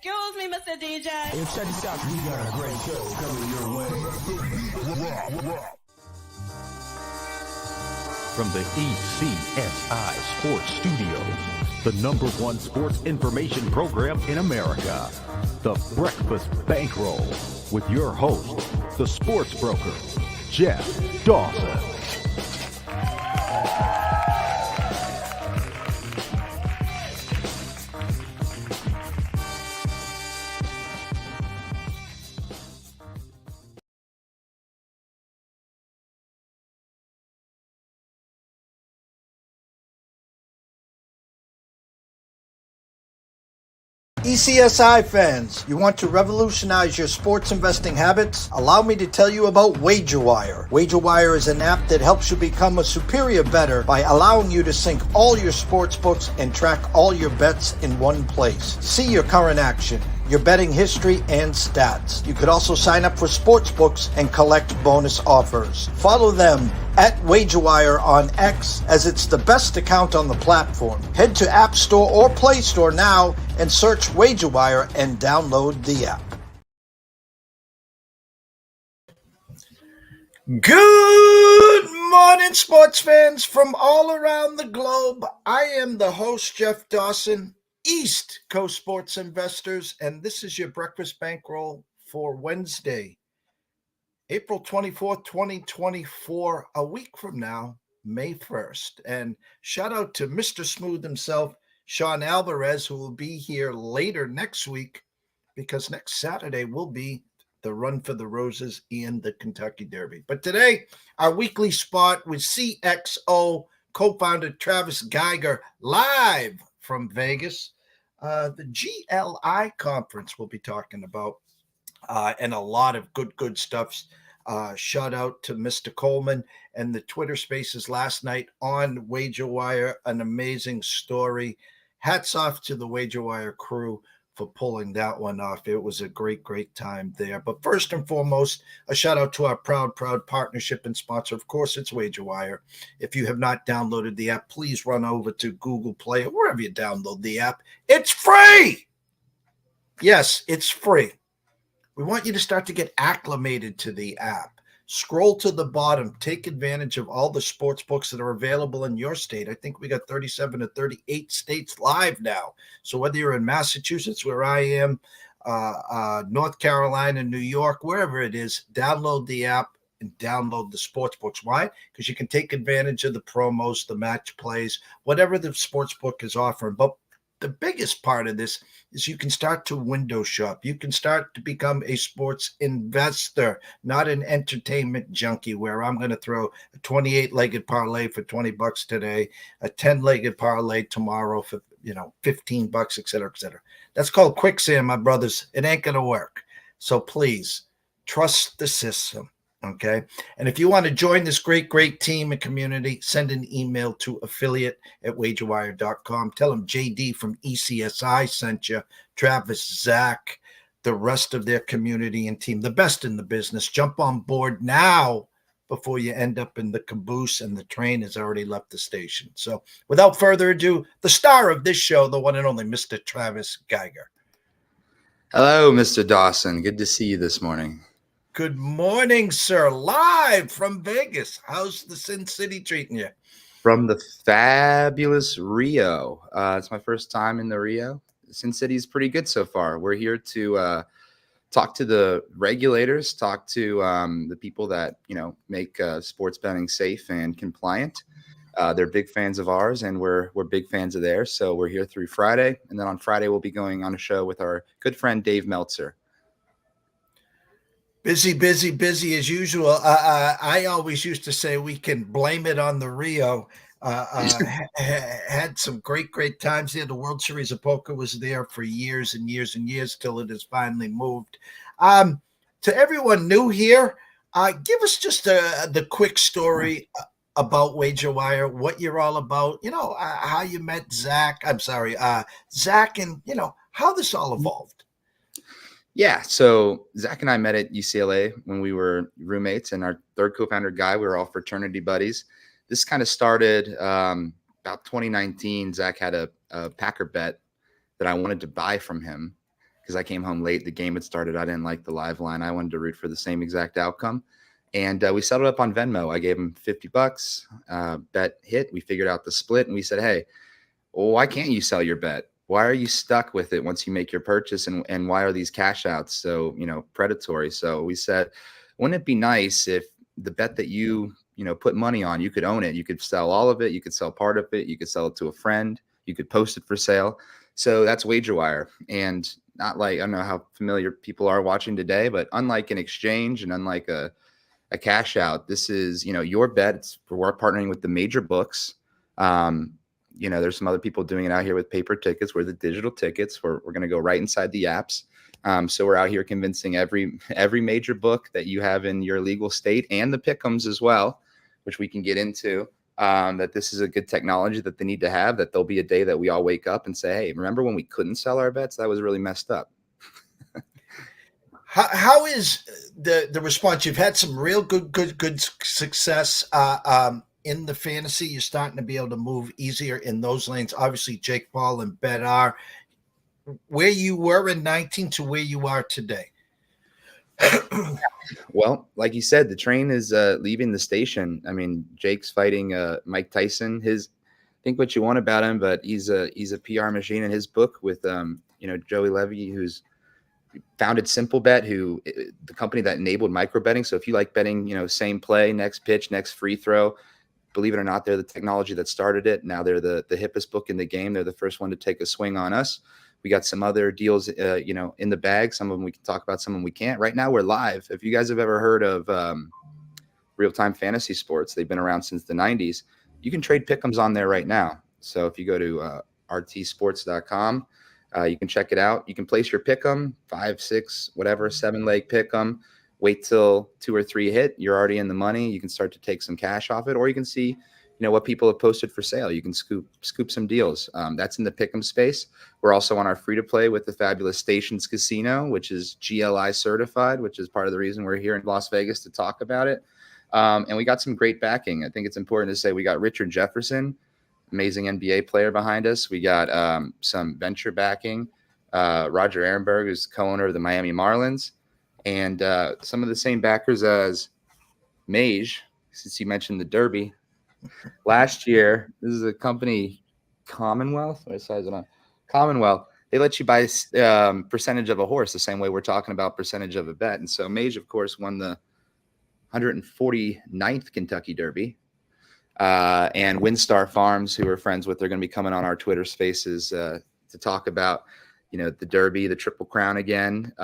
Excuse me, Mr. DJ. Hey, check this out. We got a great show coming your way. From the ECSI Sports Studios, the #1 sports information program in America, the Breakfast Bankroll, with your host, the sports broker, Jeff Dawson. ECSI fans, you want to revolutionize your sports investing habits? Allow me to tell you about WagerWire. WagerWire is an app that helps you become a superior bettor by allowing you to sync all your sports books and track all your bets in one place. See your current action, your betting history, and stats. You could also sign up for sports books and collect bonus offers. Follow them at WagerWire on X, as it's the best account on the platform. Head to App Store or Play Store now and search WagerWire and download the app. Good morning, sports fans from all around the globe. I am the host, Jeff Dawson, East Coast Sports Investors, and this is your Breakfast Bankroll for Wednesday, April 24th, 2024, a week from now, May 1st. And shout out to Mr. Smooth himself, Sean Alvarez, who will be here later next week, because next Saturday will be the Run for the Roses and the Kentucky Derby. But today, our weekly spot with CXO co-founder Travis Geiger, live from Vegas. The GLI conference we'll be talking about, and a lot of good stuff. Shout out to Mr. Coleman and the Twitter Spaces last night on WagerWire, an amazing story. Hats off to the WagerWire crew for pulling that one off. It was a great time there. But first and foremost, a shout out to our proud partnership and sponsor. Of course, it's WagerWire. If you have not downloaded the app, please run over to Google Play or wherever you download the app. It's free. Yes, it's free. We want you to start to get acclimated to the app. Scroll to the bottom. Take advantage of all the sports books that are available in your state. I think we got 37 to 38 states live now. So whether you're in Massachusetts, where I am, North Carolina, New York, wherever it is, download the app and download the sports books. Why? Because you can take advantage of the promos, the match plays, whatever the sports book is offering. But the biggest part of this is you can start to window shop. You can start to become a sports investor, not an entertainment junkie where I'm going to throw a 28-legged parlay for $20 today, a 10-legged parlay tomorrow for, $15, et cetera, et cetera. That's called quicksand, my brothers. It ain't going to work. So please trust the system. Okay. And if you want to join this great team and community, send an email to affiliate@wagerwire.com. Tell them JD from ECSI sent you, Travis, Zach, the rest of their community and team, the best in the business. Jump on board now before you end up in the caboose and the train has already left the station. So without further ado, the star of this show, the one and only Mr. Travis Geiger. Hello, Mr. Dawson. Good to see you this morning. Good morning, sir. Live from Vegas. How's the Sin City treating you? From the fabulous Rio. It's my first time in the Rio. Sin City is pretty good so far. We're here to talk to the regulators, talk to the people that, make sports betting safe and compliant. They're big fans of ours, and we're big fans of theirs. So we're here through Friday. And then on Friday, we'll be going on a show with our good friend, Dave Meltzer. Busy as usual. I always used to say we can blame it on the Rio. Had some great times there. The World Series of Poker was there for years and years till it has finally moved. To everyone new here, give us just the quick story about WagerWire, what you're all about, how you met Zach. Zach, and, how this all evolved. Yeah, so Zach and I met at UCLA when we were roommates, and our third co-founder, Guy, we were all fraternity buddies. This kind of started about 2019. Zach had a Packer bet that I wanted to buy from him. because I came home late. The game had started. I didn't like the live line. I wanted to root for the same exact outcome. And we settled up on Venmo. I gave him $50. Bet hit. We figured out the split, and we said, hey, well, why can't you sell your bet? Why are you stuck with it once you make your purchase? And why are these cash outs so, predatory? So we said, wouldn't it be nice if the bet that you put money on, you could own it. You could sell all of it. You could sell part of it. You could sell it to a friend. You could post it for sale. So that's WagerWire. And not like, I don't know how familiar people are watching today, but unlike an exchange and unlike a cash out, this is, your bet. We're partnering with the major books. There's some other people doing it out here with paper tickets. We're the digital tickets. We're going to go right inside the apps. So we're out here convincing every major book that you have in your legal state, and the pick'ems as well, which we can get into, that this is a good technology that they need to have, that there'll be a day that we all wake up and say, hey, remember when we couldn't sell our bets? That was really messed up. How is the response? You've had some real good success in the fantasy. You're starting to be able to move easier in those lanes. Obviously, Jake Paul and Bet are where you were in 19 to where you are today. Well, like you said, the train is leaving the station. I mean, Jake's fighting Mike Tyson. Think what you want about him, but he's a PR machine. In his book with Joey Levy, who's founded Simple Bet, the company that enabled micro betting. So if you like betting, same play, next pitch, next free throw, believe it or not, they're the technology that started it. Now they're the hippest book in the game. They're the first one to take a swing on us. We got some other deals, in the bag. Some of them we can talk about, some of them we can't. Right now we're live. If you guys have ever heard of real-time fantasy sports, they've been around since the 90s. You can trade pick'ems on there right now. So if you go to rtsports.com, you can check it out. You can place your pick'em, 5, 6, whatever, 7-leg pick'em. Wait till 2 or 3 hit. You're already in the money. You can start to take some cash off it, or you can see, what people have posted for sale. You can scoop some deals. That's in the pick'em space. We're also on our free to play with the fabulous Stations Casino, which is GLI certified, which is part of the reason we're here in Las Vegas to talk about it. And we got some great backing. I think it's important to say we got Richard Jefferson, amazing NBA player behind us. We got some venture backing. Roger Ehrenberg is co-owner of the Miami Marlins, and some of the same backers as Mage, since you mentioned the Derby. Last year, this is a company, Commonwealth. What size is it on? Commonwealth. They let you buy percentage of a horse the same way we're talking about percentage of a bet. And so Mage, of course, won the 149th Kentucky Derby. And Windstar Farms, who we're friends with, they're going to be coming on our Twitter Spaces to talk about, the Derby, the Triple Crown again.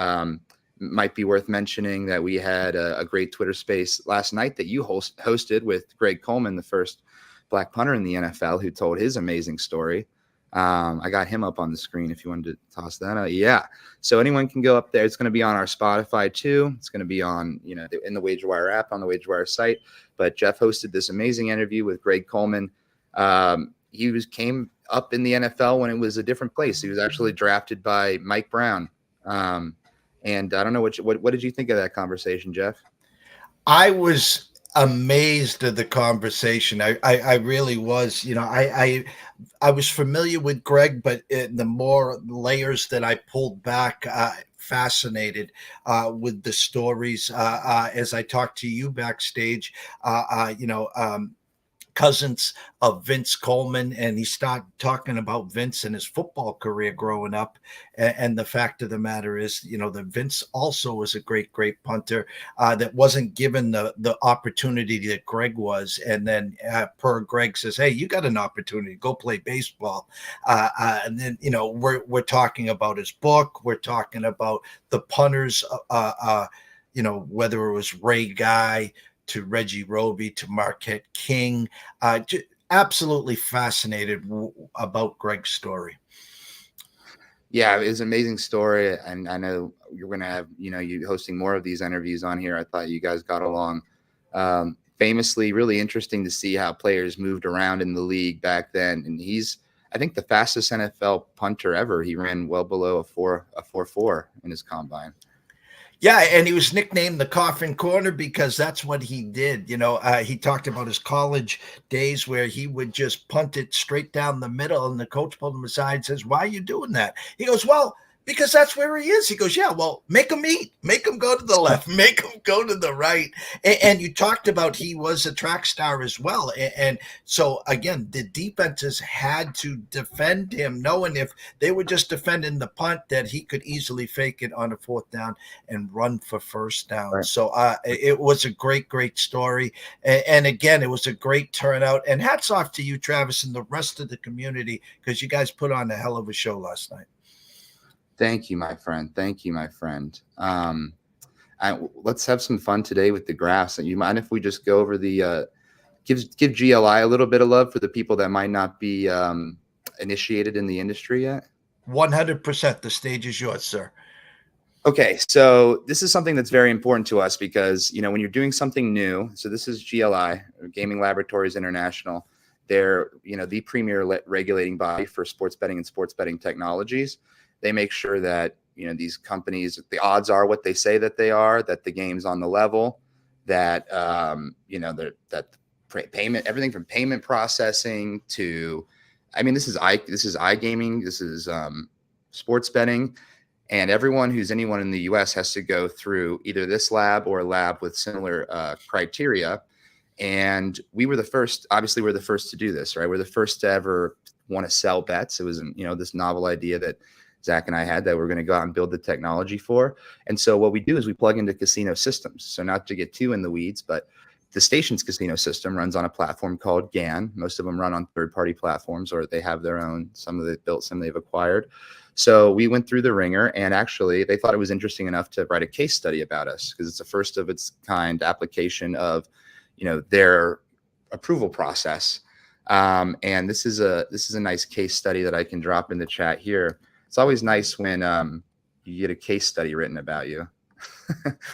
Might be worth mentioning that we had a great Twitter Space last night that you hosted with Greg Coleman, the first black punter in the NFL, who told his amazing story. I got him up on the screen if you wanted to toss that out. Yeah. So anyone can go up there. It's going to be on our Spotify too. It's going to be on, in the WagerWire app, on the WagerWire site. But Jeff hosted this amazing interview with Greg Coleman. He came up in the NFL when it was a different place. He was actually drafted by Mike Brown. And I don't know what did you think of that conversation, Jeff? I was amazed at the conversation. I really was. I was familiar with Greg, but the more layers that I pulled back, fascinated with the stories. As I talked to you backstage, cousins of Vince Coleman, and he started talking about Vince and his football career growing up. And the fact of the matter is, that Vince also was a great punter that wasn't given the opportunity that Greg was. And then per Greg says, hey, you got an opportunity, go play baseball. And then, we're talking about his book. We're talking about the punters, whether it was Ray Guy to Reggie Roby to Marquette King. Absolutely fascinated about Greg's story. Yeah, it was an amazing story. And I know you're going to have, you hosting more of these interviews on here. I thought you guys got along famously. Really interesting to see how players moved around in the league back then. And he's, I think, the fastest NFL punter ever. He ran well below a 4.4 in his combine. Yeah, and he was nicknamed the Coffin Corner because that's what he did. He talked about his college days where he would just punt it straight down the middle, and the coach pulled him aside and says, why are you doing that? He goes, well, Because that's where he is. He goes, yeah, well, make him eat, make him go to the left, make him go to the right. And you talked about he was a track star as well. And so, again, the defenses had to defend him, knowing if they were just defending the punt, that he could easily fake it on a fourth down and run for first down. Right. So it was a great, great story. And again, it was a great turnout. And hats off to you, Travis, and the rest of the community, because you guys put on a hell of a show last night. Thank you, my friend. Thank you, my friend. Let's have some fun today with the graphs. And you mind if we just go over the give GLI a little bit of love for the people that might not be initiated in the industry yet? 100%. The stage is yours, sir. Okay, so this is something that's very important to us because, when you're doing something new, so this is GLI, Gaming Laboratories International. They're, the premier regulating body for sports betting and sports betting technologies. They make sure that, these companies, the odds are what they say that they are, that the game's on the level, that, that payment, everything from payment processing to, this is iGaming, this is sports betting, and anyone in the US has to go through either this lab or a lab with similar criteria. And we were the first, obviously we're the first to do this, right? We're the first to ever want to sell bets. It was, this novel idea that Zach and I had that we're going to go out and build the technology for. And so what we do is we plug into casino systems. So not to get too in the weeds, but the station's casino system runs on a platform called GAN. Most of them run on third-party platforms, or they have their own. Some of they've built, some they've acquired. So we went through the ringer, and actually they thought it was interesting enough to write a case study about us because it's a first of its kind application of, their approval process. And this is a nice case study that I can drop in the chat here. It's always nice when you get a case study written about you.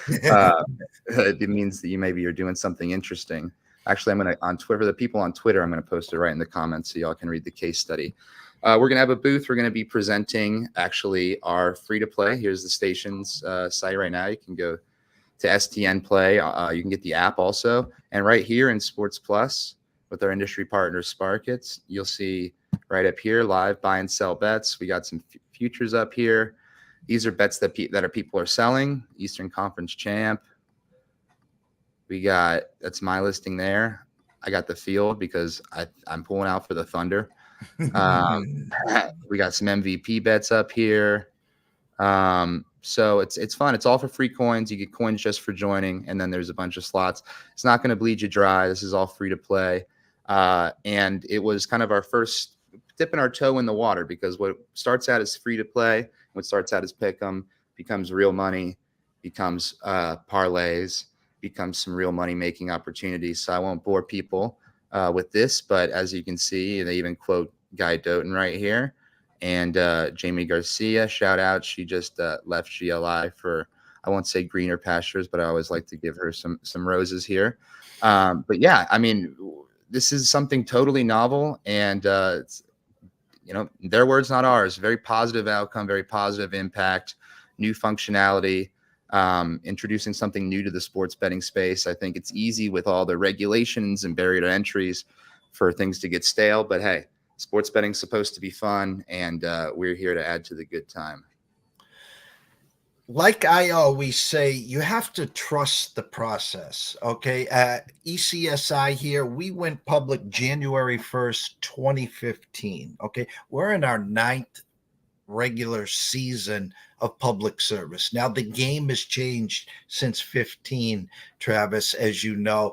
It means that you're doing something interesting. Actually, I'm going to, on Twitter, the people on Twitter, I'm going to post it right in the comments so y'all can read the case study. We're going to have a booth. We're going to be presenting actually our free-to-play. Here's the station's site right now. You can go to STN Play. You can get the app also. And right here in Sports Plus with our industry partner, Sparkets, you'll see right up here, live buy and sell bets. We got some futures up here. These are bets that people are selling. Eastern Conference champ. That's my listing there. I got the field because I'm pulling out for the Thunder. We got some MVP bets up here. So it's fun. It's all for free coins. You get coins just for joining, and then there's a bunch of slots. It's not going to bleed you dry. This is all free to play. And it was kind of our first dipping our toe in the water because what starts out as free to play, what starts out as pick 'em, becomes real money, becomes parlays, becomes some real money making opportunities. So I won't bore people with this, but as you can see, they even quote Guy Doughton right here. And Jamie Garcia, shout out. She just left GLI for, I won't say greener pastures, but I always like to give her some roses here. But yeah, this is something totally novel, and it's, their words, not ours. Very positive outcome, very positive impact, new functionality, introducing something new to the sports betting space. I think it's easy with all the regulations and barrier to entries for things to get stale, but hey, sports betting's supposed to be fun, and we're here to add to the good time. Like I always say, you have to trust the process, okay? ECSI here, we went public January 1st, 2015, okay? We're in our 9th regular season of public service. Now, the game has changed since 15, Travis, as you know.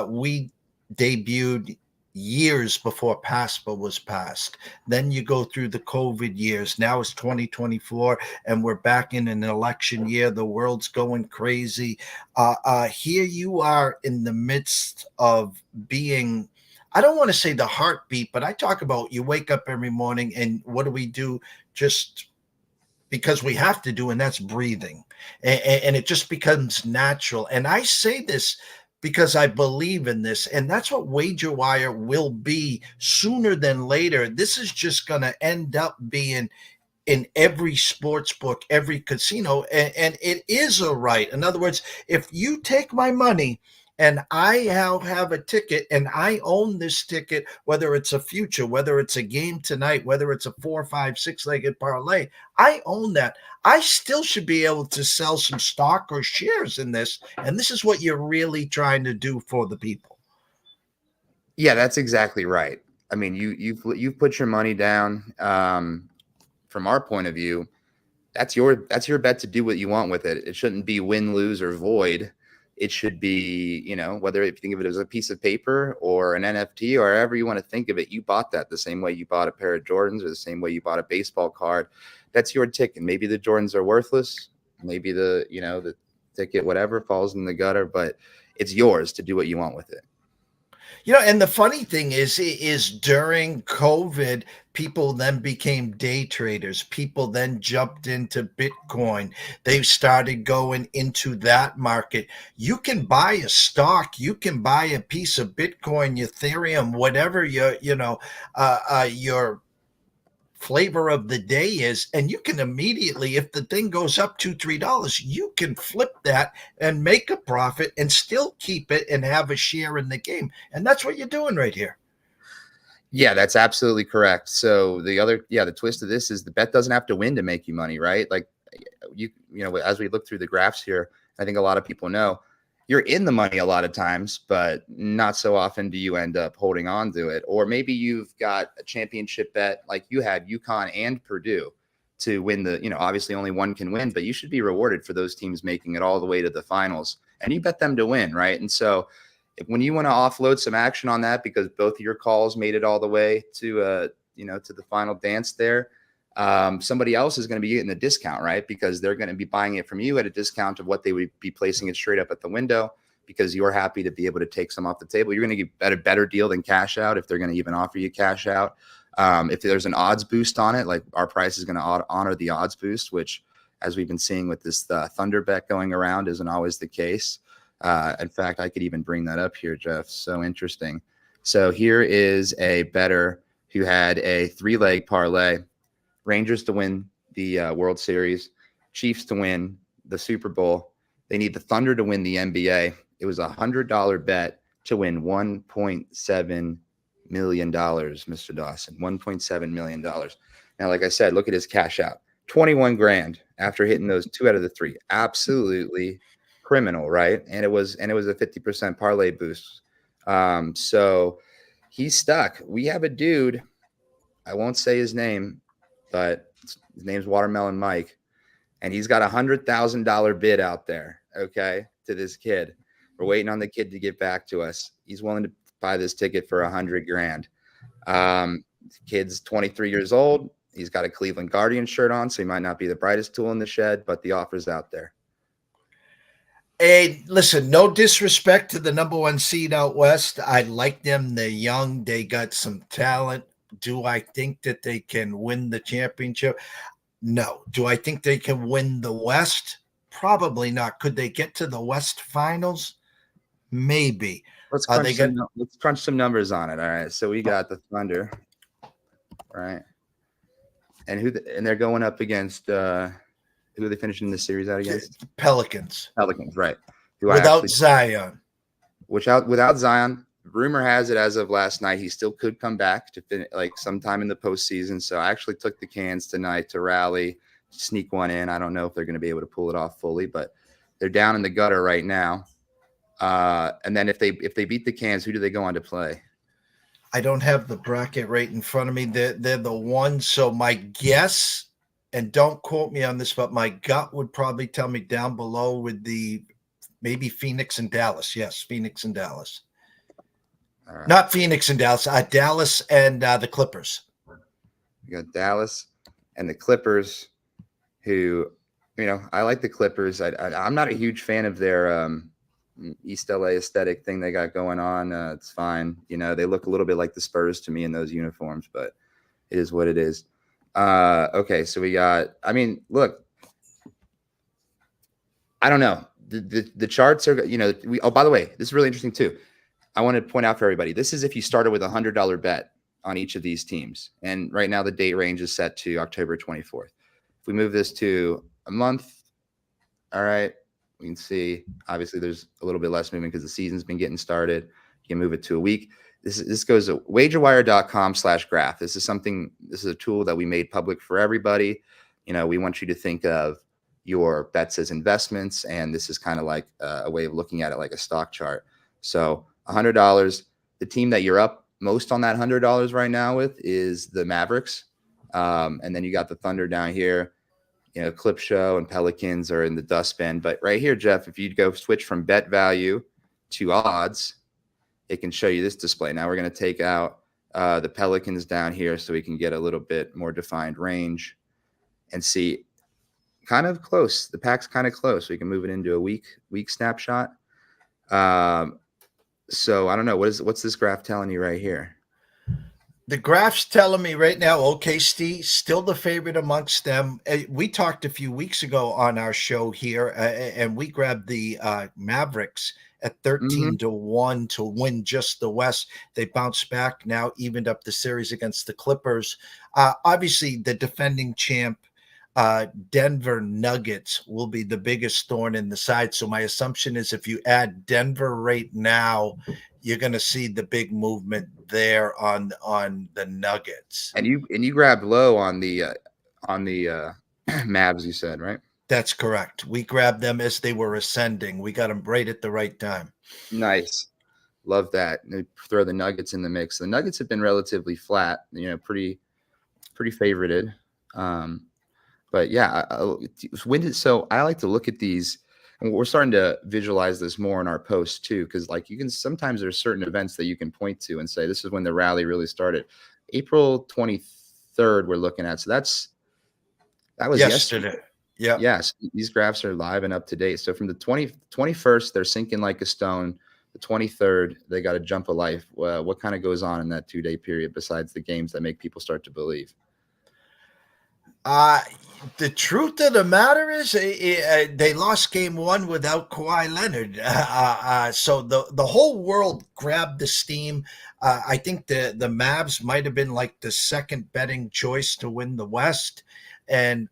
We debuted years before PASPA was passed. Then you go through the COVID years. Now it's 2024 and we're back in an election year. The world's going crazy. Here you are in the midst of being, I don't want to say the heartbeat, but I talk about you wake up every morning and what do we do just because we have to do, and that's breathing. And it just becomes natural. And I say this because I believe in this, and that's what WagerWire will be sooner than later. This is just going to end up being in every sports book, every casino, and it is a right. In other words, if you take my money and I now have a ticket and I own this ticket, whether it's a future, whether it's a game tonight, whether it's a 4, 5, 6-legged parlay, I own that. I still should be able to sell some stock or shares in this. And this is what you're really trying to do for the people. Yeah, that's exactly right. I mean, you've put your money down. From our point of view, that's your bet to do what you want with it. It shouldn't be win, lose, or void. It should be, whether if you think of it as a piece of paper or an NFT or however you want to think of it, you bought that the same way you bought a pair of Jordans or the same way you bought a baseball card. That's your ticket. Maybe the Jordans are worthless. Maybe the ticket, whatever, falls in the gutter, but it's yours to do what you want with it. And the funny thing is during COVID, people then became day traders. People then jumped into Bitcoin. They started going into that market. You can buy a stock. You can buy a piece of Bitcoin, Ethereum, whatever your flavor of the day is, and you can immediately, if the thing goes up $2-3, you can flip that and make a profit and still keep it and have a share in the game. And that's what you're doing right here. Yeah, that's absolutely correct. So the twist of this is the bet doesn't have to win to make you money, right? Like as we look through the graphs here, I think a lot of people know you're in the money a lot of times, but not so often do you end up holding on to it. Or maybe you've got a championship bet like you had UConn and Purdue to win obviously only one can win, but you should be rewarded for those teams making it all the way to the finals. And you bet them to win, right? And so when you want to offload some action on that because both of your calls made it all the way to to the final dance there, somebody else is going to be getting a discount, right? Because they're going to be buying it from you at a discount of what they would be placing it straight up at the window because you're happy to be able to take some off the table. You're going to get a better deal than cash out if they're going to even offer you cash out. If there's an odds boost on it, like our price is going to honor the odds boost, which as we've been seeing with this Thunder bet going around isn't always the case. In fact, I could even bring that up here, Jeff. So interesting. So here is a bettor who had a 3-leg parlay. Rangers to win the World Series, Chiefs to win the Super Bowl. They need the Thunder to win the NBA. It was $100 bet to win $1.7 million, Mr. Dawson. $1.7 million. Now, like I said, look at his cash out. 21 grand after hitting those 2 out of the 3. Absolutely criminal, right? And it was a 50% parlay boost. So he's stuck. We have a dude, I won't say his name, but his name's Watermelon Mike, and he's got $100,000 bid out there, okay, to this kid. We're waiting on the kid to get back to us. He's willing to buy this ticket for $100 grand. Kid's 23 years old. He's got a Cleveland Guardian shirt on, so he might not be the brightest tool in the shed, but the offer's out there. Hey, listen, no disrespect to the number 1 seed out west. I like them. They're young. They got some talent. Do I think that they can win the championship? No. Do I think they can win the West? Probably not. Could they get to the West Finals? Maybe. Let's crunch some numbers on it. All right. So we got the Thunder, right? And they're going up against who are they finishing the series out against? Pelicans, right? Without Zion. Without Zion. Rumor has it as of last night, he still could come back to finish like sometime in the postseason. So I actually took the Cans tonight to rally, sneak one in. I don't know if they're going to be able to pull it off fully, but they're down in the gutter right now. And then if they beat the Cans, who do they go on to play? I don't have the bracket right in front of me. They're the one. So my guess, and don't quote me on this, but my gut would probably tell me down below with maybe Phoenix and Dallas. Yes, Phoenix and Dallas. Right. Not Phoenix and Dallas. Dallas and the Clippers. You got Dallas and the Clippers, who, I like the Clippers. I'm not a huge fan of their East LA aesthetic thing they got going on. It's fine. They look a little bit like the Spurs to me in those uniforms, but it is what it is. Okay, so we got. Look, I don't know. The charts are. Oh, by the way, this is really interesting too. I want to point out for everybody, this is if you started with $100 bet on each of these teams. And right now the date range is set to October 24th. If we move this to a month, all right, We can see, obviously, there's a little bit less movement because the season's been getting started. You can move it to a week. This goes to wagerwire.com/graph. This is a tool that we made public for everybody. We want you to think of your bets as investments, and this is kind of like a way of looking at it like a stock chart. So $100, the team that you're up most on that $100 right now with is the Mavericks. And then you got the Thunder down here. Clip Show and Pelicans are in the dustbin. But right here, Jeff, if you go switch from bet value to odds, it can show you this display. Now we're going to take out the Pelicans down here so we can get a little bit more defined range and see kind of close. The pack's kind of close. We can move it into a week snapshot. So I don't know. What's this graph telling you right here? The graph's telling me right now, OKC still the favorite amongst them. We talked a few weeks ago on our show here, and we grabbed the Mavericks at 13-1 to win just the West. They bounced back now, evened up the series against the Clippers. Obviously, the defending champ, Denver Nuggets, will be the biggest thorn in the side. So my assumption is if you add Denver right now, you're going to see the big movement there on the Nuggets. And you grabbed low on the Mavs, you said, right? That's correct. We grabbed them as they were ascending. We got them right at the right time. Nice. Love that. Throw the Nuggets in the mix. The Nuggets have been relatively flat, pretty favorited. But yeah, so I like to look at these, and we're starting to visualize this more in our posts too, because sometimes there's certain events that you can point to and say this is when the rally really started. April 23rd we're looking at, so that was yesterday. Yeah. Yes, these graphs are live and up to date. So from the 21st, they're sinking like a stone. The 23rd, they got a jump of life. What kind of goes on in that 2-day period besides the games that make people start to believe? The truth of the matter is they lost game one without Kawhi Leonard. So the whole world grabbed the steam. I think the Mavs might have been like the second betting choice to win the West. And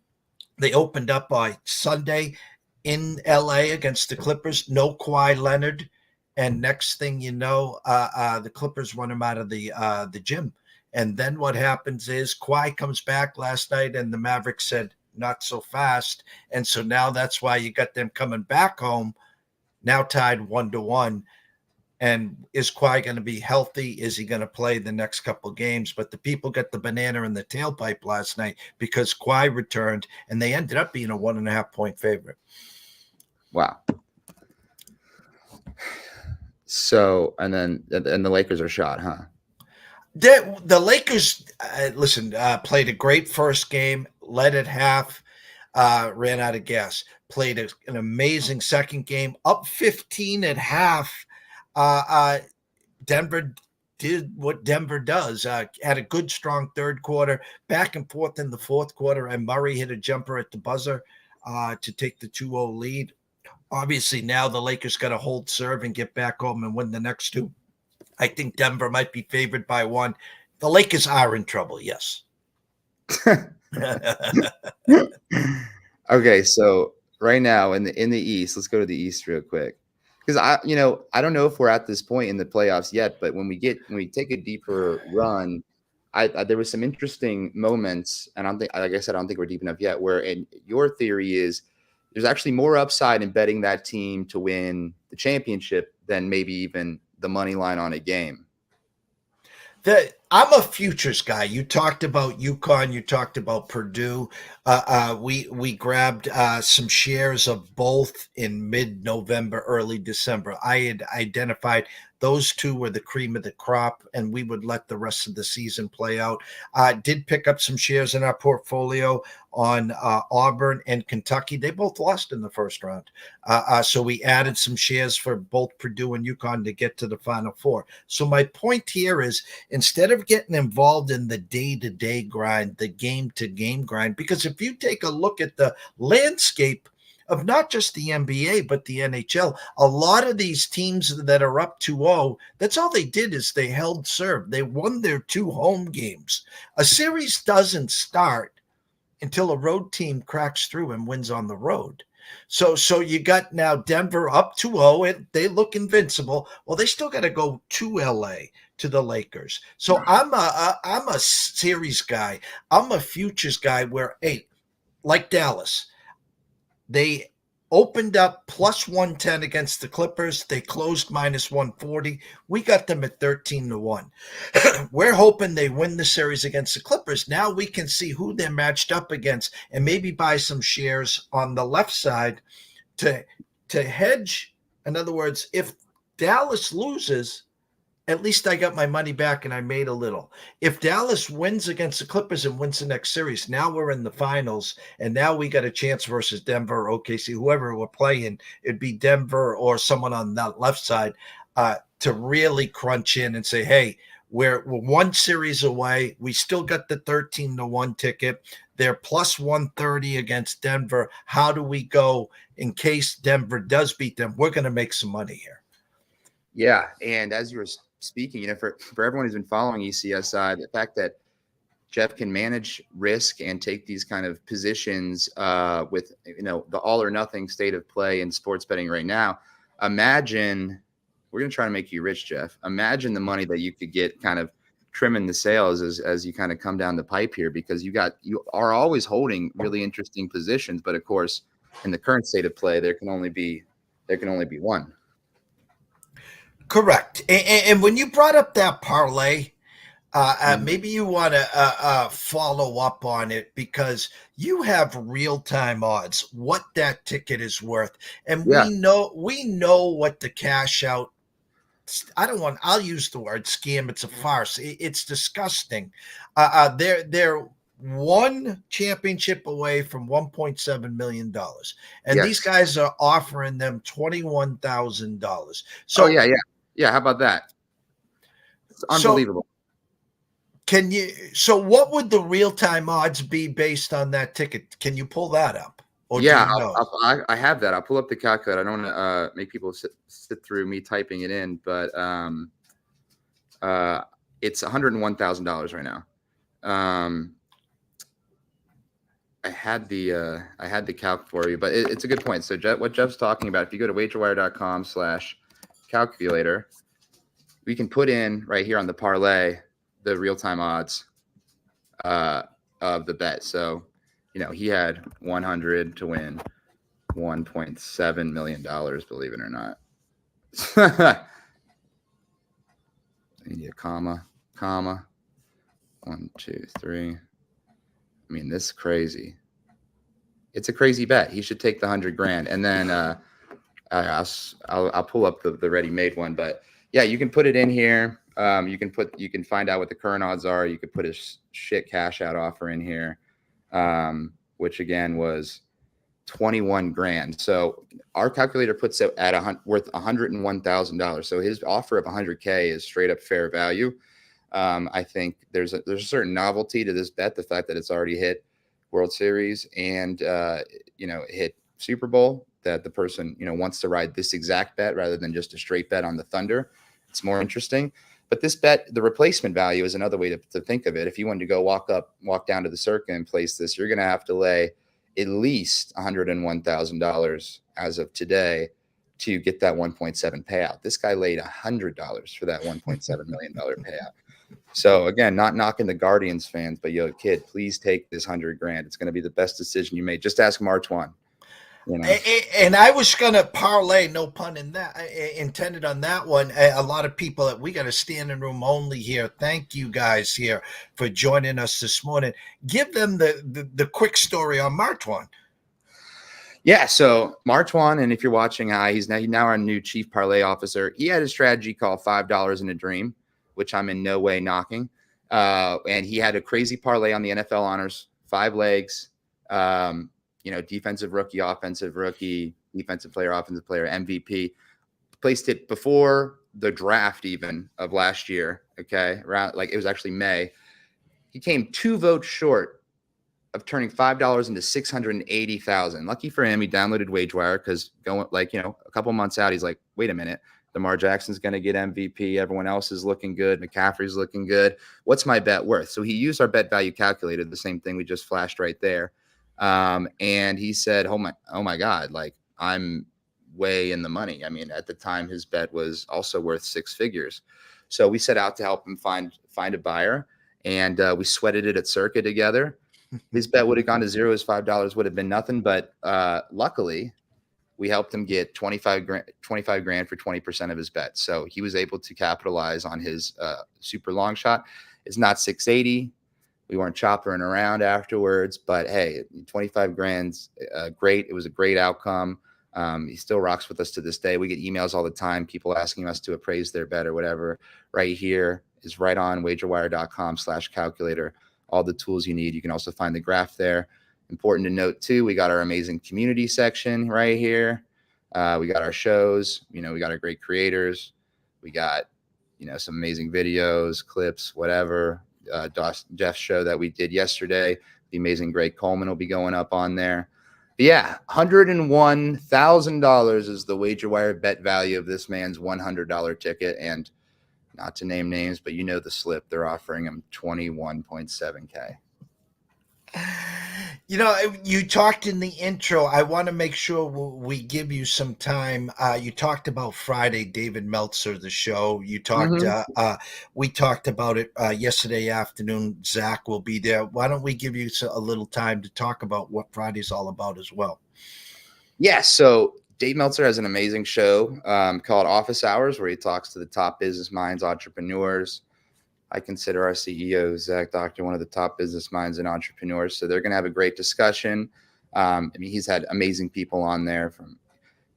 they opened up by Sunday in LA against the Clippers. No Kawhi Leonard. And next thing you know, the Clippers run him out of the gym. And then what happens is Kawhi comes back last night and the Mavericks said, not so fast. And so now that's why you got them coming back home, now tied 1-1. And is Kawhi going to be healthy? Is he going to play the next couple games? But the people got the banana in the tailpipe last night because Kawhi returned, and they ended up being a 1.5-point favorite. Wow. So, and the Lakers are shot, huh? The Lakers, played a great first game, led at half, ran out of gas, played an amazing second game, up 15 at half. Denver did what Denver does, had a good, strong third quarter, back and forth in the fourth quarter, and Murray hit a jumper at the buzzer to take the 2-0 lead. Obviously, now the Lakers got to hold serve and get back home and win the next two. I think Denver might be favored by 1. The Lakers are in trouble, yes. Okay, so right now in the East, let's go to the East real quick. Because I don't know if we're at this point in the playoffs yet, but when we take a deeper run, there was some interesting moments, and I don't think we're deep enough yet. Where in your theory is there's actually more upside in betting that team to win the championship than maybe even the money line on a game. I'm a futures guy. You talked about UConn. You talked about Purdue. We grabbed some shares of both in mid-November, early December. I had identified those two were the cream of the crop, and we would let the rest of the season play out. Did pick up some shares in our portfolio on Auburn and Kentucky. They both lost in the first round. So we added some shares for both Purdue and UConn to get to the Final Four. So my point here is instead of getting involved in the day-to-day grind, the game-to-game grind, because if you take a look at the landscape of not just the NBA, but the NHL, a lot of these teams that are up 2-0, that's all they did is they held serve. They won their 2 home games. A series doesn't start until a road team cracks through and wins on the road. So you got now Denver up 2-0, and they look invincible. Well, they still got to go to LA to the Lakers. So I'm a series guy. I'm a futures guy where, hey, like Dallas, they opened up plus 110 against the Clippers. They closed minus 140. We got them at 13-1. We're hoping they win the series against the Clippers. Now we can see who they're matched up against and maybe buy some shares on the left side to hedge. In other words, if Dallas loses, at least I got my money back and I made a little. If Dallas wins against the Clippers and wins the next series, now we're in the finals, and now we got a chance versus Denver or OKC, whoever we're playing. It'd be Denver or someone on that left side to really crunch in and say, hey, we're one series away. We still got the 13-1 ticket. They're plus 130 against Denver. How do we go in case Denver does beat them? We're going to make some money here. Yeah, and as you were speaking, for everyone who's been following ECSI, the fact that Jeff can manage risk and take these kind of positions with the all or nothing state of play in sports betting right now. Imagine, we're going to try to make you rich, Jeff. Imagine the money that you could get kind of trimming the sails as you kind of come down the pipe here, because you are always holding really interesting positions, but of course in the current state of play there can only be one. Correct. And when you brought up that parlay, maybe you want to follow up on it, because you have real-time odds what that ticket is worth, and we know what the cash out. I'll use the word scam. It's a farce. It's disgusting. They're one championship away from $1.7 million, and these guys are offering them $21,000. So yeah. How about that? It's unbelievable. So what would the real-time odds be based on that ticket? Can you pull that up? Or I have that. I'll pull up the calculator. I don't want to make people sit through me typing it in, but it's $101,000 right now. I had the calc for you, but it's a good point. So what Jeff's talking about, if you go to wagerwire.com/calculator, we can put in right here on the parlay the real-time odds of the bet. So, he had 100 to win $1.7 million, believe it or not. I need a comma, 1, 2, 3. I mean, this is crazy. It's a crazy bet. He should take the $100,000. And then I'll pull up the ready-made one, but yeah, you can put it in here. You can find out what the current odds are. You could put a shit cash out offer in here, which again was $21,000. So our calculator puts it at worth $101,000. So his offer of $100K is straight up fair value. I think there's a certain novelty to this bet, the fact that it's already hit World Series and hit Super Bowl, that the person wants to ride this exact bet rather than just a straight bet on the Thunder. It's more interesting. But this bet, the replacement value is another way to think of it. If you wanted to go walk down to the circuit and place this, you're going to have to lay at least $101,000 as of today to get that 1.7 payout. This guy laid $100 for that $1.7 million payout. So again, not knocking the Guardians fans, but kid, please take this $100,000. It's going to be the best decision you made. Just ask Martwan. And I was going to parlay, no pun intended on that one. A lot of people, we got a standing room only here. Thank you guys here for joining us this morning. Give them the quick story on Martwan. Yeah, so Martwan, and if you're watching, he's now our new chief parlay officer. He had a strategy called $5 in a Dream, which I'm in no way knocking. And he had a crazy parlay on the NFL honors, 5 legs. Defensive rookie, offensive rookie, defensive player, offensive player, MVP. Placed it before the draft even of last year. Okay, around it was actually May. He came 2 votes short of turning $5 into $680,000. Lucky for him, he downloaded WagerWire because going a couple months out, he's like, wait a minute, Lamar Jackson's going to get MVP. Everyone else is looking good. McCaffrey's looking good. What's my bet worth? So he used our bet value calculator, the same thing we just flashed right there. And he said, oh my God, like I'm way in the money. I mean, at the time, his bet was also worth 6 figures. So we set out to help him find a buyer, and we sweated it at Circa together. His bet would have gone to zero. His $5 would have been nothing. But luckily, we helped him get 25 grand for 20% of his bet. So he was able to capitalize on his super long shot. It's not 680. We weren't choppering around afterwards, but hey, 25 grand's great. It was a great outcome. He still rocks with us to this day. We get emails all the time, people asking us to appraise their bet or whatever. Right here is right on wagerwire.com/calculator. All the tools you need. You can also find the graph there. Important to note too, we got our amazing community section right here. We got our shows, we got our great creators. We got, some amazing videos, clips, whatever. Jeff's show that we did yesterday, the amazing Greg Coleman will be going up on there. But yeah, $101,000 is the WagerWire bet value of this man's $100 ticket. And not to name names, but the slip, they're offering him $21.7K. You talked in the intro. I want to make sure we give you some time. You talked about Friday, David Meltzer, the show. You talked. We talked about it yesterday afternoon. Zach will be there. Why don't we give you a little time to talk about what Friday's all about as well? Yeah. So Dave Meltzer has an amazing show called Office Hours, where he talks to the top business minds, entrepreneurs. I consider our CEO, Zach Doctor, one of the top business minds and entrepreneurs. So they're going to have a great discussion. He's had amazing people on there, from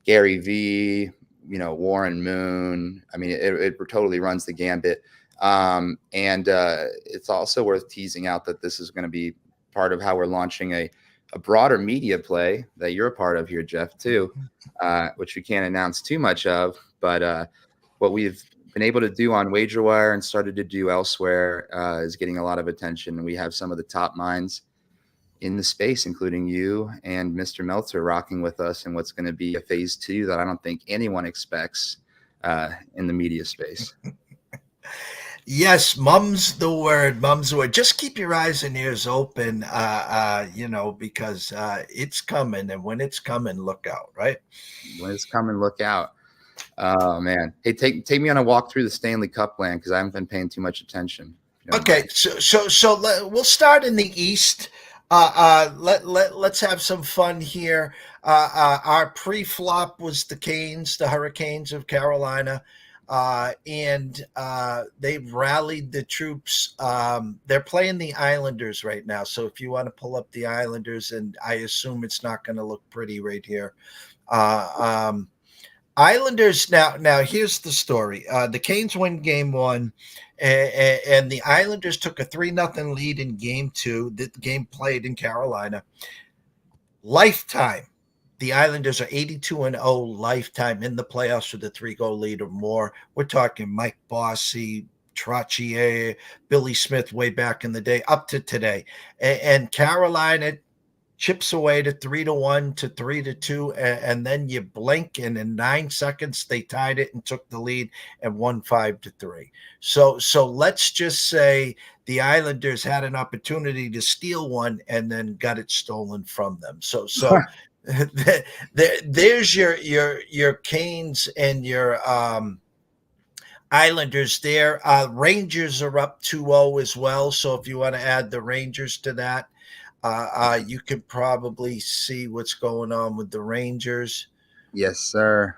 Gary V, Warren Moon. It totally runs the gambit. And it's also worth teasing out that this is going to be part of how we're launching a broader media play that you're a part of here, Jeff, too, which we can't announce too much of. But what we've been able to do on WagerWire and started to do elsewhere is getting a lot of attention. We have some of the top minds in the space, including you and Mr. Meltzer, rocking with us in what's going to be a phase 2 that I don't think anyone expects in the media space. Yes, mum's the word. Just keep your eyes and ears open, because it's coming. And when it's coming, look out, right? When it's coming, look out. Oh man! Hey, take me on a walk through the Stanley Cup land, because I haven't been paying too much attention. Okay, so we'll start in the East. Let's have some fun here. Our pre-flop was the Hurricanes of Carolina, and they've rallied the troops. They're playing the Islanders right now, so if you want to pull up the Islanders, and I assume it's not going to look pretty right here. Islanders now here's the story. The Canes win game 1, and the Islanders took a 3-0 lead in game 2. The game played in Carolina. Lifetime, the Islanders are 82-0 lifetime in the playoffs with a 3-goal lead or more. We're talking Mike Bossy, Trottier, Billy Smith way back in the day up to today. And Carolina chips away to 3-1 to 3-2, and then you blink, and in 9 seconds they tied it and took the lead and won 5-3. So let's just say the Islanders had an opportunity to steal one and then got it stolen from them. So there's your Canes and your Islanders there. Rangers are up 2-0 as well. So if you want to add the Rangers to that, you can probably see what's going on with the Rangers. Yes, sir.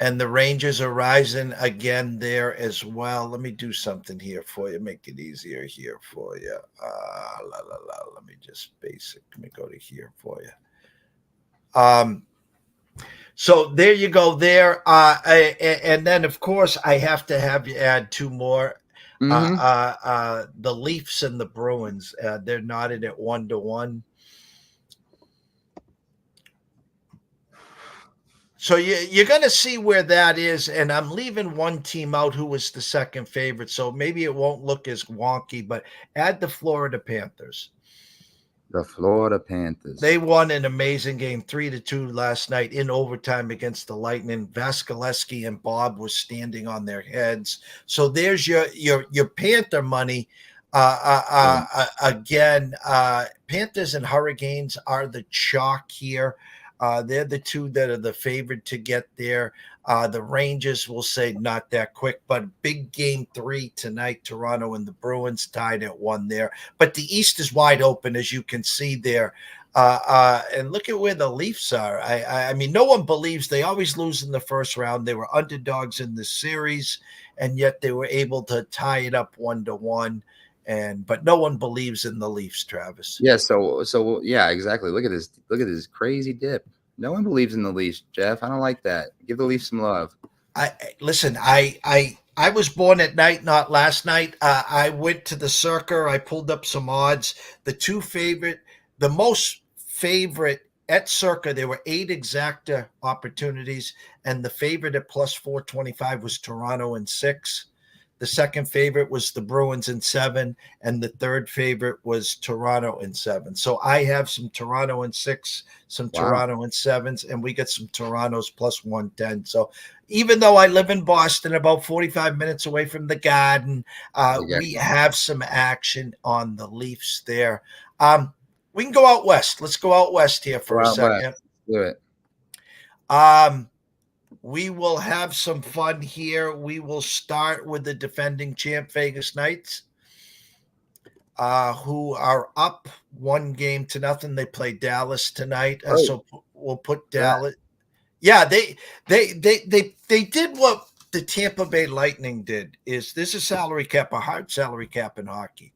And the Rangers are rising again there as well. Let me do something here for you, make it easier here for you. Let me just let me go to here for you. So there you go there. And then, of course, I have to have you add 2 more. The Leafs and the Bruins, they're knotted at 1-1. So you're going to see where that is, and I'm leaving one team out who was the second favorite, so maybe it won't look as wonky, but add the Florida Panthers. The Florida Panthers. They won an amazing game, 3-2 last night in overtime against the Lightning. Vasilevsky and Bob was standing on their heads. So there's your Panther money. Again, Panthers and Hurricanes are the chalk here. They're the two that are the favored to get there. The Rangers will say not that quick, but big game 3 tonight. Toronto and the Bruins tied at 1 there. But the East is wide open, as you can see there. And look at where the Leafs are. I mean, no one believes they always lose in the first round. They were underdogs in the series, and yet they were able to tie it up 1-1. But no one believes in the Leafs, Travis. Yeah, so yeah, exactly. Look at this crazy dip. No one believes in the Leafs, Jeff. I don't like that. Give the Leafs some love. Listen, I was born at night, not last night. I went to the Circa. I pulled up some odds. The most favorite at Circa, there were 8 exacta opportunities, and the favorite at plus 425 was Toronto in 6. The second favorite was the Bruins in 7, and the third favorite was Toronto in 7. So I have some Toronto in 6, some Toronto in 7s, and we get some Toronto's plus 110. So even though I live in Boston, about 45 minutes away from the Garden, we have some action on the Leafs there. We can go out west. Let's go out west here for a second. Do it. We will have some fun here. We will start with the defending champ Vegas Knights, who are up 1-0. They play Dallas tonight, so we'll put Dallas. Yeah, they did what the Tampa Bay Lightning did. There's a salary cap, a hard salary cap in hockey.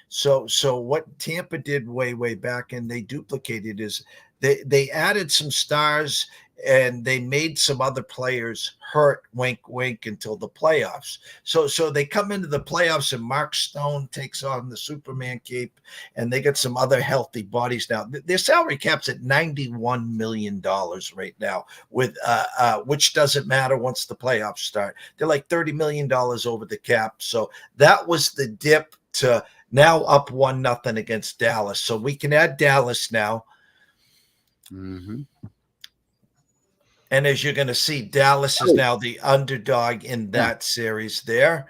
So what Tampa did way back, and they duplicated, is they added some stars. And they made some other players hurt, wink, wink, until the playoffs. So they come into the playoffs, and Mark Stone takes on the Superman cape, and they get some other healthy bodies now. Their salary cap's at $91 million right now, with which doesn't matter once the playoffs start. They're like $30 million over the cap. So that was the dip to now up 1-0 against Dallas. So we can add Dallas now. Mm-hmm. And as you're going to see, Dallas is now the underdog in that series there.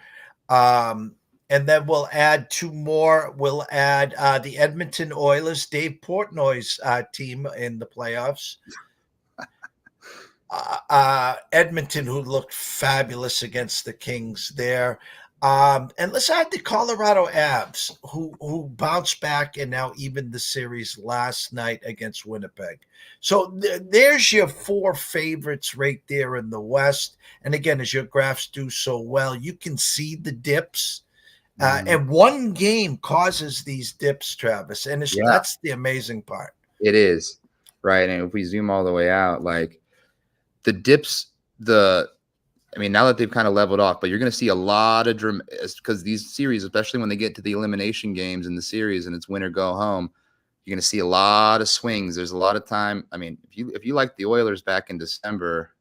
And then we'll add 2 more. We'll add the Edmonton Oilers, Dave Portnoy's team in the playoffs. Edmonton, who looked fabulous against the Kings there. And let's add the Colorado Avs, who bounced back and now even the series last night against Winnipeg. So there's your 4 favorites right there in the West. And again, as your graphs do so well, you can see the dips. And one game causes these dips, Travis. And that's the amazing part. It is, right? And if we zoom all the way out, like the dips, now that they've kind of leveled off, but you're going to see a lot of because these series, especially when they get to the elimination games in the series and it's win or go home, you're going to see a lot of swings. There's a lot of time. I mean, if you like the Oilers back in December,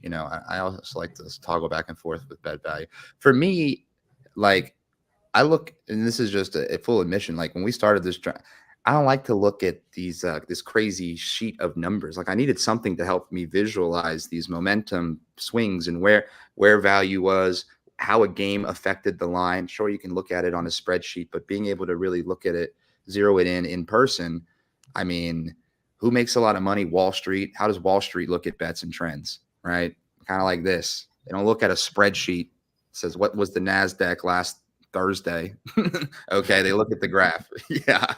I also like to toggle back and forth with bet value. For me, like I look, and this is just a full admission, like when we started this, I don't like to look at these this crazy sheet of numbers. Like I needed something to help me visualize these momentum swings and where value was, how a game affected the line. Sure, you can look at it on a spreadsheet, but being able to really look at it, zero it in person. I mean, who makes a lot of money? Wall Street. How does Wall Street look at bets and trends? Right? Kind of like this. They don't look at a spreadsheet. It says what was the NASDAQ last Thursday? Okay, they look at the graph. Yeah.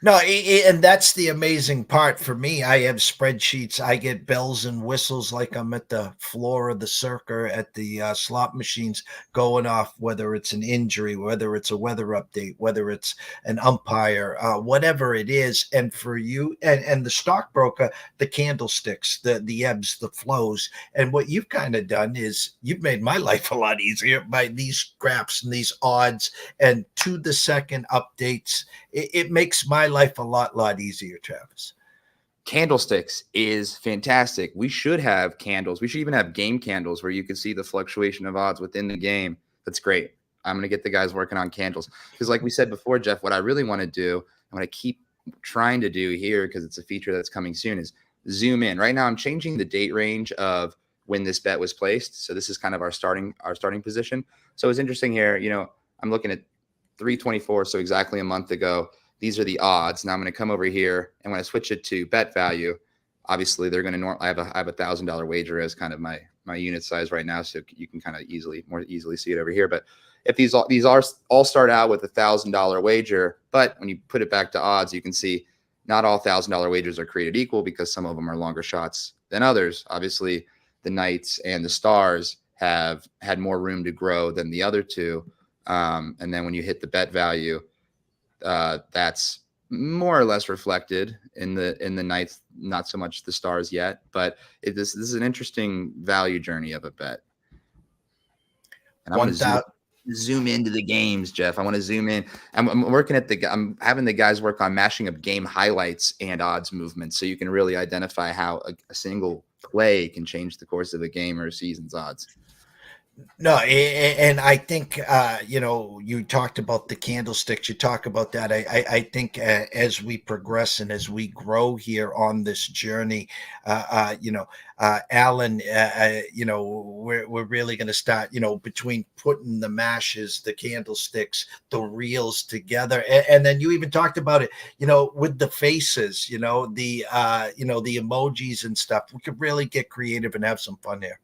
No, and that's the amazing part for me. I have spreadsheets. I get bells and whistles like I'm at the floor of the Circa at the slot machines going off, whether it's an injury, whether it's a weather update, whether it's an umpire, whatever it is. And for you and the stockbroker, the candlesticks, the ebbs, the flows. And what you've kind of done is you've made my life a lot easier by these graphs and these odds and to the second updates. It makes my life a lot easier, Travis. Candlesticks is fantastic. We should have candles. We should even have game candles where you can see the fluctuation of odds within the game. That's great. I'm going to get the guys working on candles. Because like we said before, Jeff, what I really want to do, and what I keep trying to do here, because it's a feature that's coming soon, is zoom in. Right now, I'm changing the date range of when this bet was placed. So this is kind of our starting position. So it's interesting here. I'm looking at 324, so exactly a month ago. These are the odds. Now I'm going to come over here, and when I switch it to bet value, obviously they're going to I have a $1,000 wager as kind of my unit size right now, so you can kind of more easily see it over here. But if these all start out with $1,000 wager, but when you put it back to odds, you can see not all $1,000 wagers are created equal, because some of them are longer shots than others. Obviously, the Knights and the Stars have had more room to grow than the other two. And then when you hit the bet value, that's more or less reflected in the Knights, not so much the Stars yet, but this is an interesting value journey of a bet. And I want to zoom into the games, Jeff. I want to zoom in. I'm working I'm having the guys work on mashing up game highlights and odds movements, so you can really identify how a single play can change the course of a game or a season's odds. No, and I think you talked about the candlesticks. You talk about that. I think as we progress and as we grow here on this journey, Alan, we're really going to start, between putting the mashes, the candlesticks, the reels together, and then you even talked about it, with the faces, the emojis and stuff. We could really get creative and have some fun there.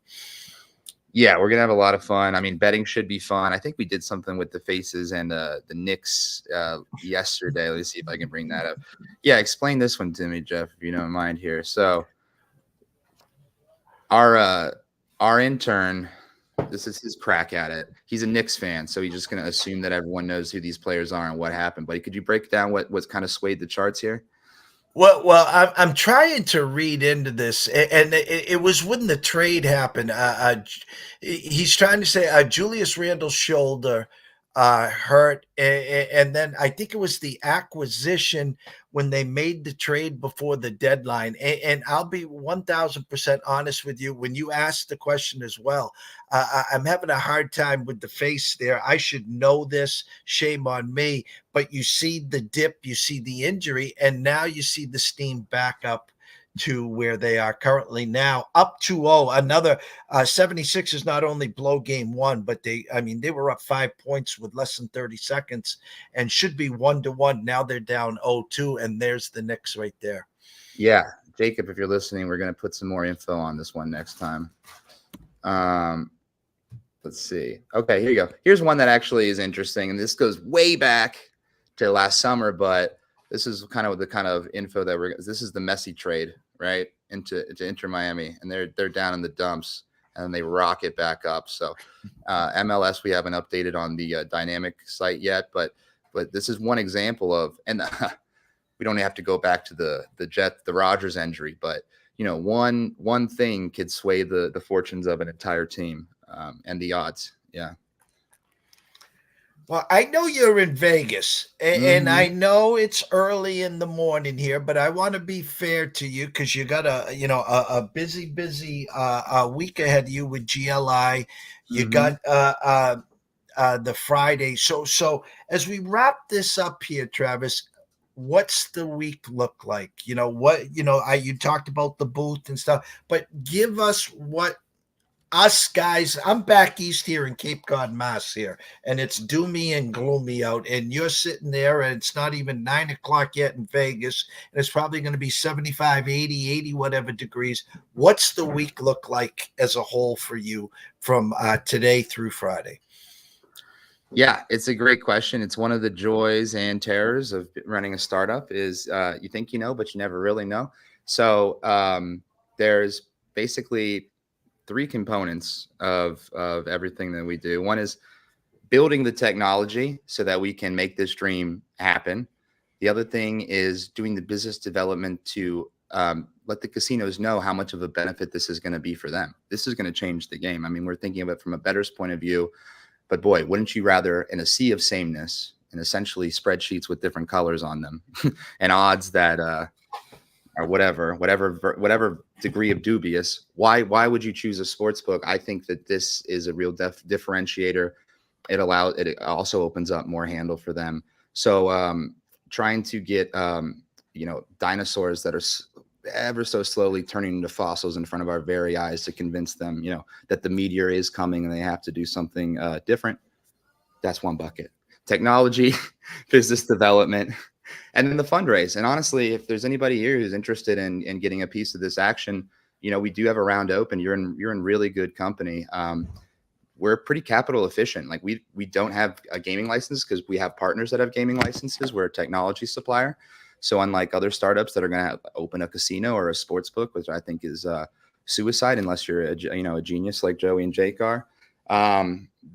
Yeah, we're gonna have a lot of fun. I mean, betting should be fun. I think we did something with the faces and the Knicks yesterday. Let's see if I can bring that up. Yeah, explain this one to me, Jeff, if you don't mind here. So our intern, this is his crack at it. He's a Knicks fan, so he's just gonna assume that everyone knows who these players are and what happened. But could you break down what's kind of swayed the charts here? Well, I'm trying to read into this, and it was when the trade happened. He's trying to say Julius Randle's shoulder hurt, and then I think it was the acquisition when they made the trade before the deadline. And I'll be 1,000% honest with you. When you asked the question as well, I'm having a hard time with the face there. I should know this. Shame on me. But you see the dip, you see the injury, and now you see the steam back up to where they are currently now, up 2-0. Another 76ers not only blow game one, but they were up 5 points with less than 30 seconds and should be 1-1. Now they're down 0-2, and there's the Knicks right there. Yeah, Jacob, if you're listening, we're going to put some more info on this one next time. Let's see. Okay, here you go. Here's one that actually is interesting, and this goes way back to last summer, but this is kind of the kind of info that this is the Messi trade, right? Into Inter Miami, and they're down in the dumps, and they rocket back up. So MLS, we haven't updated on the dynamic site yet, but this is one example of, and we don't have to go back to the Rodgers injury, but one thing could sway the fortunes of an entire team, and the odds. Yeah. Well, I know you're in Vegas, and I know it's early in the morning here, but I want to be fair to you because you got a busy week ahead of you with GLI. You got the Friday. So as we wrap this up here, Travis, what's the week look like? You talked about the booth and stuff, but give us what us guys, I'm back east here in Cape Cod, Mass here, and it's doomy and gloomy out, and you're sitting there and it's not even 9 o'clock yet in Vegas, and it's probably going to be 75, 80 whatever degrees. What's the week look like as a whole for you from today through Friday? Yeah, it's a great question. It's one of the joys and terrors of running a startup is you think you know, but you never really know. So there's basically 3 components of everything that we do. One is building the technology so that we can make this dream happen. The other thing is doing the business development to let the casinos know how much of a benefit this is going to be for them. This is going to change the game. I mean, we're thinking of it from a bettor's point of view, but boy, wouldn't you rather, in a sea of sameness and essentially spreadsheets with different colors on them and odds that or whatever degree of dubious, why would you choose a sports book? I think that this is a real differentiator. it also opens up more handle for them. So trying to get dinosaurs that are ever so slowly turning into fossils in front of our very eyes to convince them, that the meteor is coming and they have to do something different. That's one bucket. Technology, business development, and then the fundraise. And honestly, if there's anybody here who's interested in getting a piece of this action, we do have a round open. You're in really good company. We're pretty capital efficient. Like we don't have a gaming license because we have partners that have gaming licenses. We're a technology supplier. So unlike other startups that are going to open a casino or a sports book, which I think is suicide unless you're a genius like Joey and Jake are,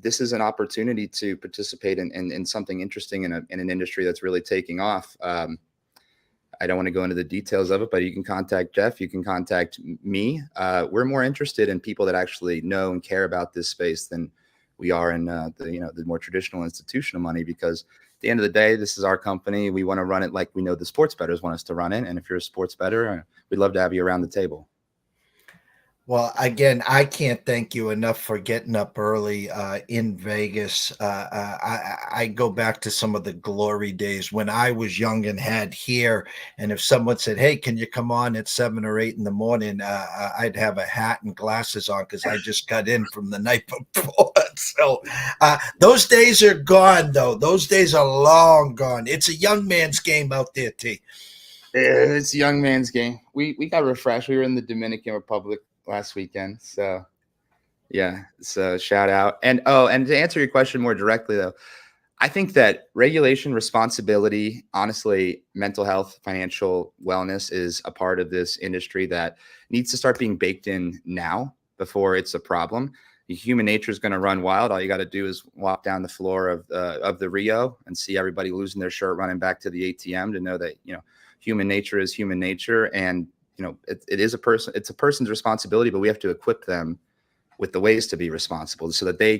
this is an opportunity to participate in something interesting in an industry that's really taking off. I don't want to go into the details of it, but you can contact Jeff. You can contact me. We're more interested in people that actually know and care about this space than we are in the more traditional institutional money, because at the end of the day, this is our company. We want to run it like we know the sports bettors want us to run it. And if you're a sports bettor, we'd love to have you around the table. Well, again, I can't thank you enough for getting up early in Vegas. I go back to some of the glory days when I was young and had hair. And if someone said, "Hey, can you come on at 7 or 8 in the morning?" I'd have a hat and glasses on because I just got in from the night before. So those days are gone, though. Those days are long gone. It's a young man's game out there, T. Yeah, it's a young man's game. We got refreshed. We were in the Dominican Republic last weekend. So yeah, so shout out. And to answer your question more directly though, I think that regulation, responsibility, honestly, mental health, financial wellness is a part of this industry that needs to start being baked in now before it's a problem. Human nature is going to run wild. All you got to do is walk down the floor of the Rio and see everybody losing their shirt, running back to the ATM to know that, human nature is human nature. And it's a person's responsibility, but we have to equip them with the ways to be responsible so that they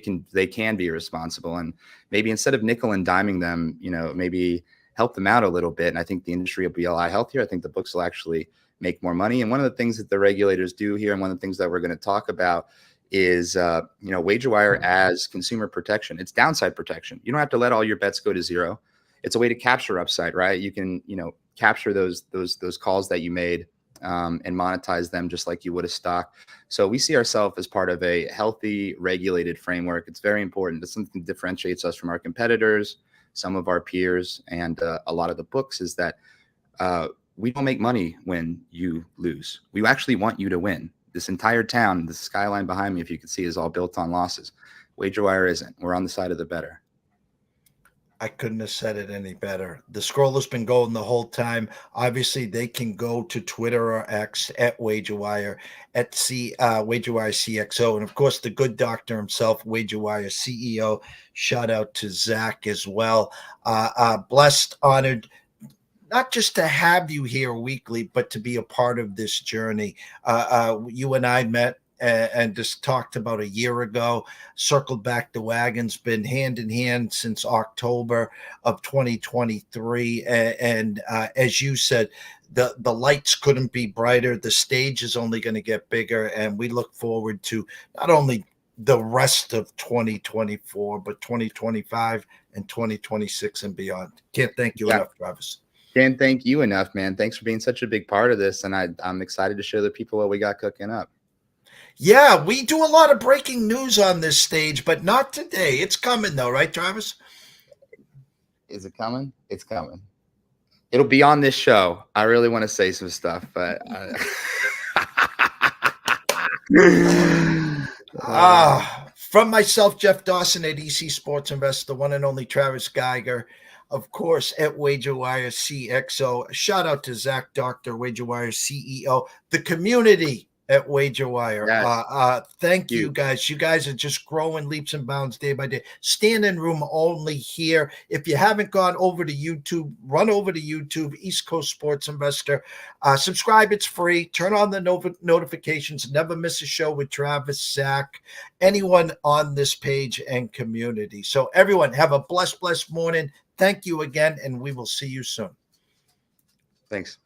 can be responsible. And maybe instead of nickel and diming them, maybe help them out a little bit. And I think the industry will be a lot healthier. I think the books will actually make more money. And one of the things that the regulators do here, and one of the things that we're going to talk about is, WagerWire as consumer protection. It's downside protection. You don't have to let all your bets go to zero. It's a way to capture upside, right? You can, capture those calls that you made and monetize them just like you would a stock. So we see ourselves as part of a healthy, regulated framework. It's very important. It's something that differentiates us from our competitors, some of our peers, and a lot of the books is that we don't make money when you lose. We actually want you to win. This entire town, the skyline behind me, if you can see, is all built on losses. WagerWire isn't. We're on the side of the better. I couldn't have said it any better. The scroll has been going the whole time. Obviously, they can go to Twitter or X at WagerWire, at WagerWire CXO. And of course, the good doctor himself, WagerWire CEO. Shout out to Zach as well. Blessed, honored, not just to have you here weekly, but to be a part of this journey. You and I met and just talked about a year ago, circled back the wagons, been hand in hand since October of 2023. And as you said, the lights couldn't be brighter. The stage is only going to get bigger. And we look forward to not only the rest of 2024, but 2025 and 2026 and beyond. Can't thank you enough, Travis. Can't thank you enough, man. Thanks for being such a big part of this. And I'm excited to show the people what we got cooking up. Yeah, we do a lot of breaking news on this stage, but not today. It's coming though, right, Travis? Is it coming? It's coming. It'll be on this show. I really want to say some stuff, but from myself, Jeff Dawson at EC Sports Investor, the one and only Travis Geiger, of course, at WagerWire CXO. Shout out to Zach Doctor, WagerWire CEO, the community at WagerWire. Yes. Thank you guys. You guys are just growing leaps and bounds day by day. Standing room only here. If you haven't gone over to YouTube, run over to YouTube, East Coast Sports Investor. Subscribe. It's free. Turn on the notifications. Never miss a show with Travis, Zach, anyone on this page and community. So everyone have a blessed morning. Thank you again, and we will see you soon. Thanks.